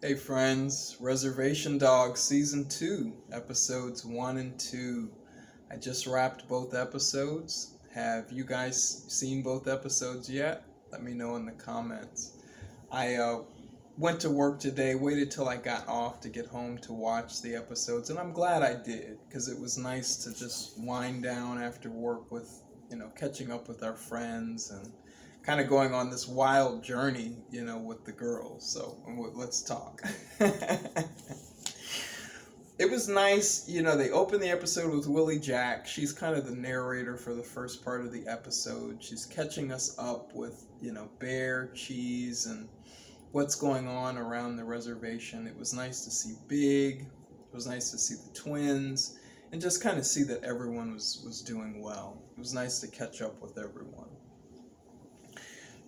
Hey friends, Reservation Dogs Season 2, Episodes 1 and 2. I just wrapped both episodes. Have you guys seen both episodes yet? Let me know in the comments. I went to work today, waited till I got off to get home to watch the episodes, and I'm glad I did, because it was nice to just wind down after work with, catching up with our friends and kind of going on this wild journey, with the girls. So let's talk. It was nice, they opened the episode with Willie Jack. She's kind of the narrator for the first part of the episode. She's catching us up with, Bear, Cheese, and what's going on around the reservation. It was nice to see Big. It was nice to see the twins and just kind of see that everyone was doing well. It was nice to catch up with everyone.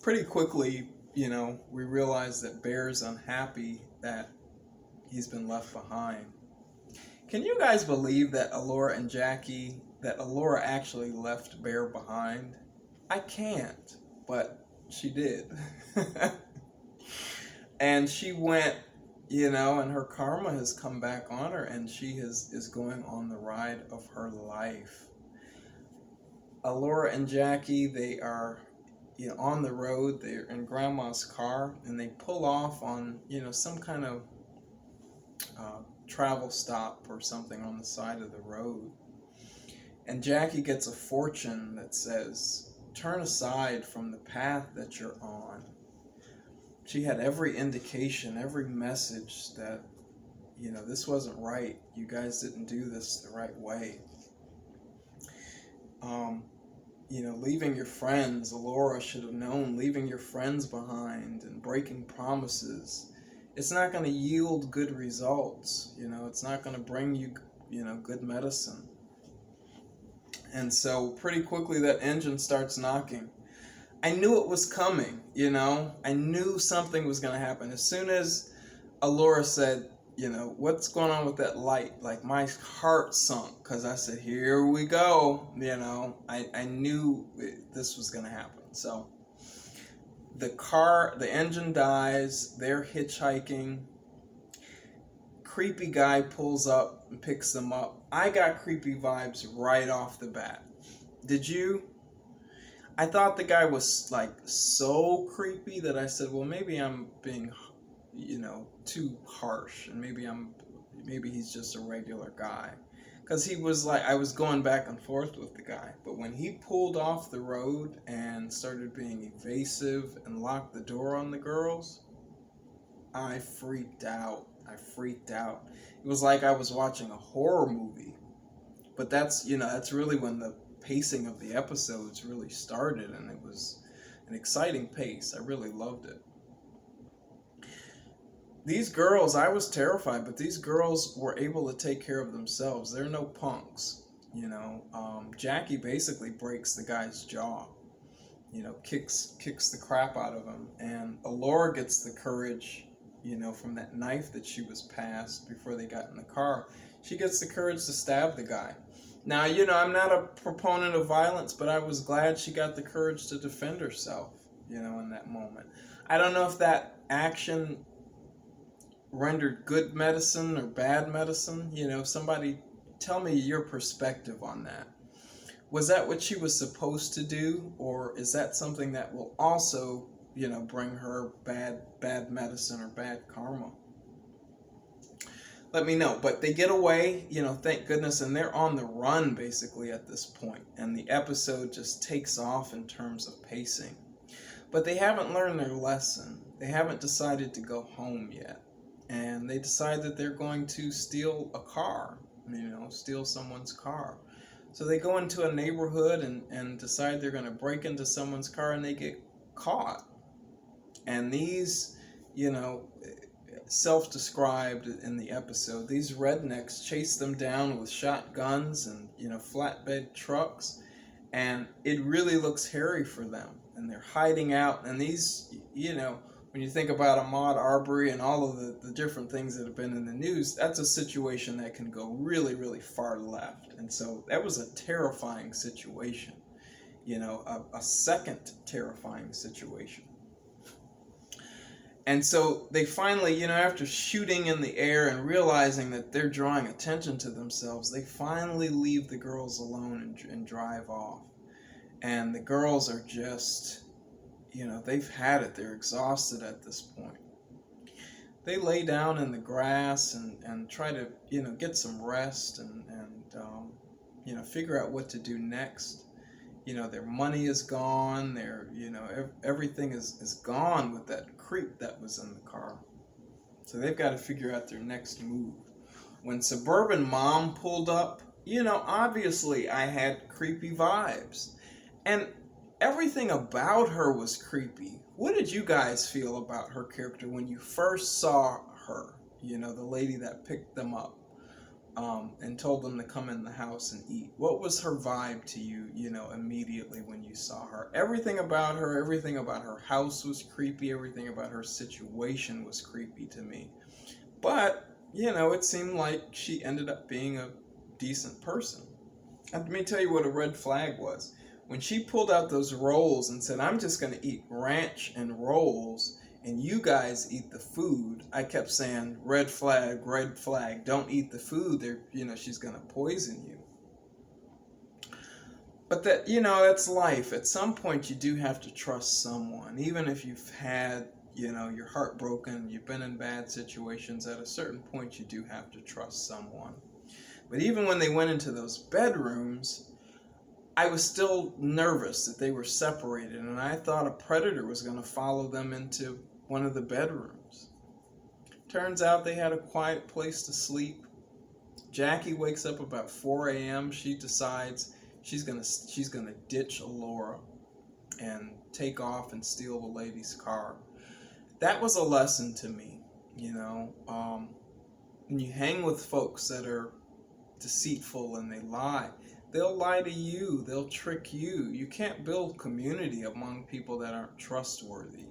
Pretty quickly, we realized that Bear's unhappy that he's been left behind. Can you guys believe that Allura actually left Bear behind? I can't, but she did. And she went, and her karma has come back on her, and she is going on the ride of her life. Allura and Jackie, they are on the road. They're in Grandma's car, and they pull off on, some kind of travel stop or something on the side of the road. And Jackie gets a fortune that says, "Turn aside from the path that you're on." She had every indication, every message that, this wasn't right. You guys didn't do this the right way. Leaving your friends, Allura should have known, leaving your friends behind and breaking promises, it's not going to yield good results. It's not going to bring you, good medicine. And so pretty quickly that engine starts knocking. I knew it was coming, I knew something was going to happen. As soon as Allura said, what's going on with that light? Like, my heart sunk, because I said, here we go. I knew this was going to happen. So the engine dies, they're hitchhiking. Creepy guy pulls up and picks them up. I got creepy vibes right off the bat. Did you? I thought the guy was like so creepy that I said, well, maybe I'm being too harsh, and maybe he's just a regular guy, because he was like, I was going back and forth with the guy. But when he pulled off the road and started being evasive and locked the door on the girls, I freaked out. It was like I was watching a horror movie. But that's really when the pacing of the episodes really started, and it was an exciting pace. I really loved it. These girls, I was terrified, but these girls were able to take care of themselves. They're no punks. Jackie basically breaks the guy's jaw, kicks the crap out of him. And Allura gets the courage, from that knife that she was passed before they got in the car. She gets the courage to stab the guy. Now, I'm not a proponent of violence, but I was glad she got the courage to defend herself, in that moment. I don't know if that action rendered good medicine or bad medicine. Somebody tell me your perspective on that. Was that what she was supposed to do, or is that something that will also, bring her bad medicine or bad karma? Let me know. But they get away, thank goodness, and they're on the run basically at this point, and the episode just takes off in terms of pacing. But they haven't learned their lesson. They haven't decided to go home yet. And they decide that they're going to steal a car, steal someone's car. So they go into a neighborhood and decide they're going to break into someone's car, and they get caught. And these, self-described in the episode, these rednecks chase them down with shotguns and, flatbed trucks. And it really looks hairy for them. And they're hiding out. And these, when you think about Ahmaud Arbery and all of the different things that have been in the news, that's a situation that can go really, really far left. And so that was a terrifying situation, a second terrifying situation. And so they finally, after shooting in the air and realizing that they're drawing attention to themselves, they finally leave the girls alone and drive off. And the girls are just, they've had it. They're exhausted at this point. They lay down in the grass and try to, get some rest and figure out what to do next. Their money is gone. Everything is gone with that creep that was in the car. So they've got to figure out their next move. When Suburban Mom pulled up, obviously I had creepy vibes. And everything about her was creepy. What did you guys feel about her character when you first saw her? The lady that picked them up. And told them to come in the house and eat. What was her vibe to you, immediately when you saw her? Everything about her house was creepy. Everything about her situation was creepy to me. But, it seemed like she ended up being a decent person. And let me tell you what a red flag was. When she pulled out those rolls and said, I'm just going to eat ranch and rolls, and you guys eat the food, I kept saying, red flag, don't eat the food. She's going to poison you. But that's life. At some point, you do have to trust someone. Even if you've had, your heart broken, you've been in bad situations, at a certain point, you do have to trust someone. But even when they went into those bedrooms, I was still nervous that they were separated, and I thought a predator was going to follow them into one of the bedrooms. Turns out they had a quiet place to sleep. Jackie wakes up about 4 a.m. She decides she's gonna ditch Alora and take off and steal the lady's car. That was a lesson to me. When you hang with folks that are deceitful and they lie, they'll lie to you. They'll trick you. You can't build community among people that aren't trustworthy.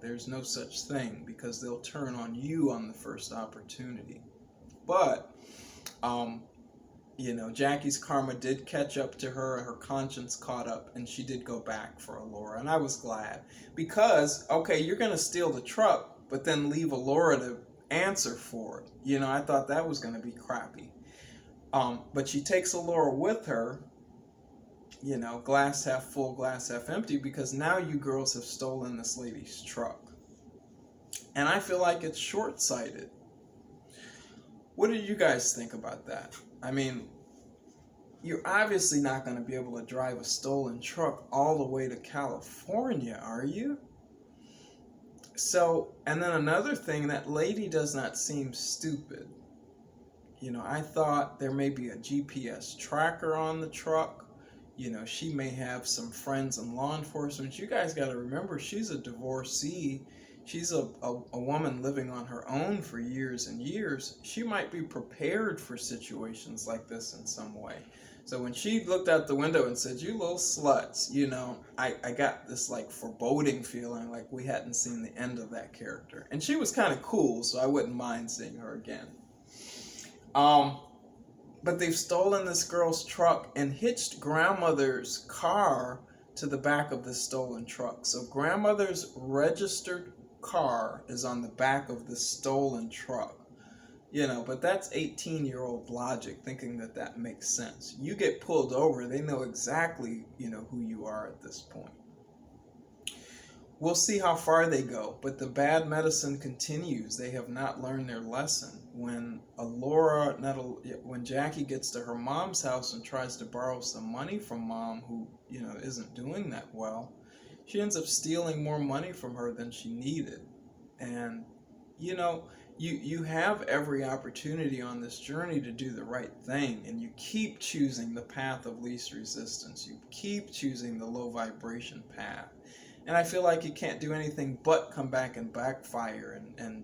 There's no such thing, because they'll turn on you on the first opportunity. But, Jackie's karma did catch up to her. Her conscience caught up, and she did go back for Alora. And I was glad. Because, okay, you're going to steal the truck, but then leave Alora to answer for it. I thought that was going to be crappy. But she takes Alora with her, glass half full, glass half empty, because now you girls have stolen this lady's truck. And I feel like it's short-sighted. What do you guys think about that? I mean, you're obviously not going to be able to drive a stolen truck all the way to California, are you? So, and then another thing, that lady does not seem stupid. I thought there may be a GPS tracker on the truck. She may have some friends in law enforcement. You guys got to remember, she's a divorcee. She's a woman living on her own for years and years. She might be prepared for situations like this in some way. So when she looked out the window and said, "You little sluts," I got this foreboding feeling, like we hadn't seen the end of that character. And she was kind of cool, so I wouldn't mind seeing her again. But they've stolen this girl's truck and hitched grandmother's car to the back of the stolen truck. So grandmother's registered car is on the back of the stolen truck. But that's 18-year-old logic, thinking that makes sense. You get pulled over, they know exactly, who you are at this point. We'll see how far they go, but the bad medicine continues. They have not learned their lesson. When Jackie gets to her mom's house and tries to borrow some money from mom, who, isn't doing that well, she ends up stealing more money from her than she needed. And, you have every opportunity on this journey to do the right thing, and you keep choosing the path of least resistance. You keep choosing the low vibration path. And I feel like you can't do anything but come back and backfire and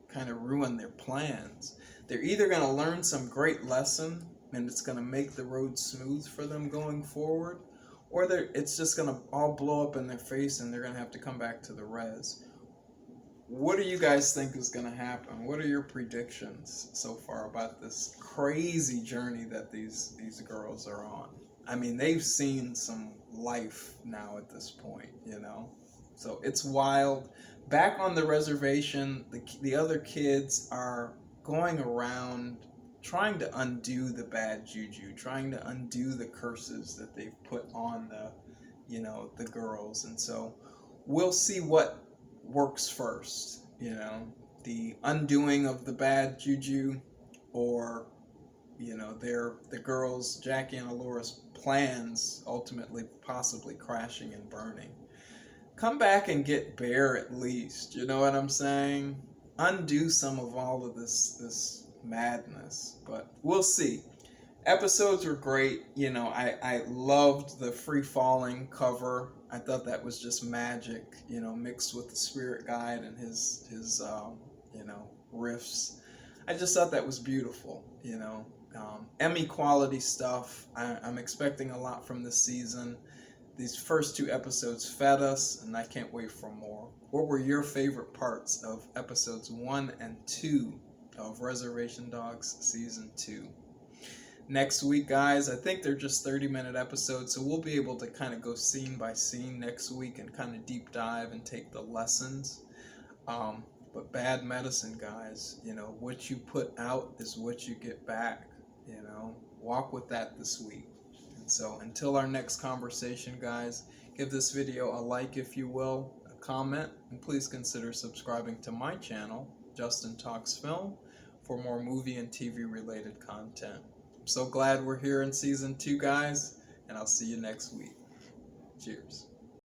kind of ruin their plans. They're either going to learn some great lesson and it's going to make the road smooth for them going forward, or it's just going to all blow up in their face and they're going to have to come back to the res. What do you guys think is going to happen? What are your predictions so far about this crazy journey that these girls are on? I mean, they've seen some life now at this point, So it's wild, Back on the reservation, the other kids are going around trying to undo the bad juju, trying to undo the curses that they've put on the girls. And so we'll see what works first, the undoing of the bad juju, or the girls, Jackie and Alora's plans ultimately possibly crashing and burning. Come back and get Bear at least, you know what I'm saying? Undo some of all of this madness, but we'll see. Episodes were great. I loved the free falling cover. I thought that was just magic, mixed with the spirit guide and his riffs. I just thought that was beautiful. Emmy quality stuff. I'm expecting a lot from this season. These first 2 episodes fed us, and I can't wait for more. What were your favorite parts of episodes 1 and 2 of Reservation Dogs Season 2? Next week, guys, I think they're just 30-minute episodes, so we'll be able to kind of go scene by scene next week and kind of deep dive and take the lessons. But bad medicine, guys, what you put out is what you get back. Walk with that this week. And so until our next conversation, guys, give this video a like if you will, a comment, and please consider subscribing to my channel, Justin Talks Film, for more movie and TV related content. I'm so glad we're here in Season 2, guys, and I'll see you next week. Cheers.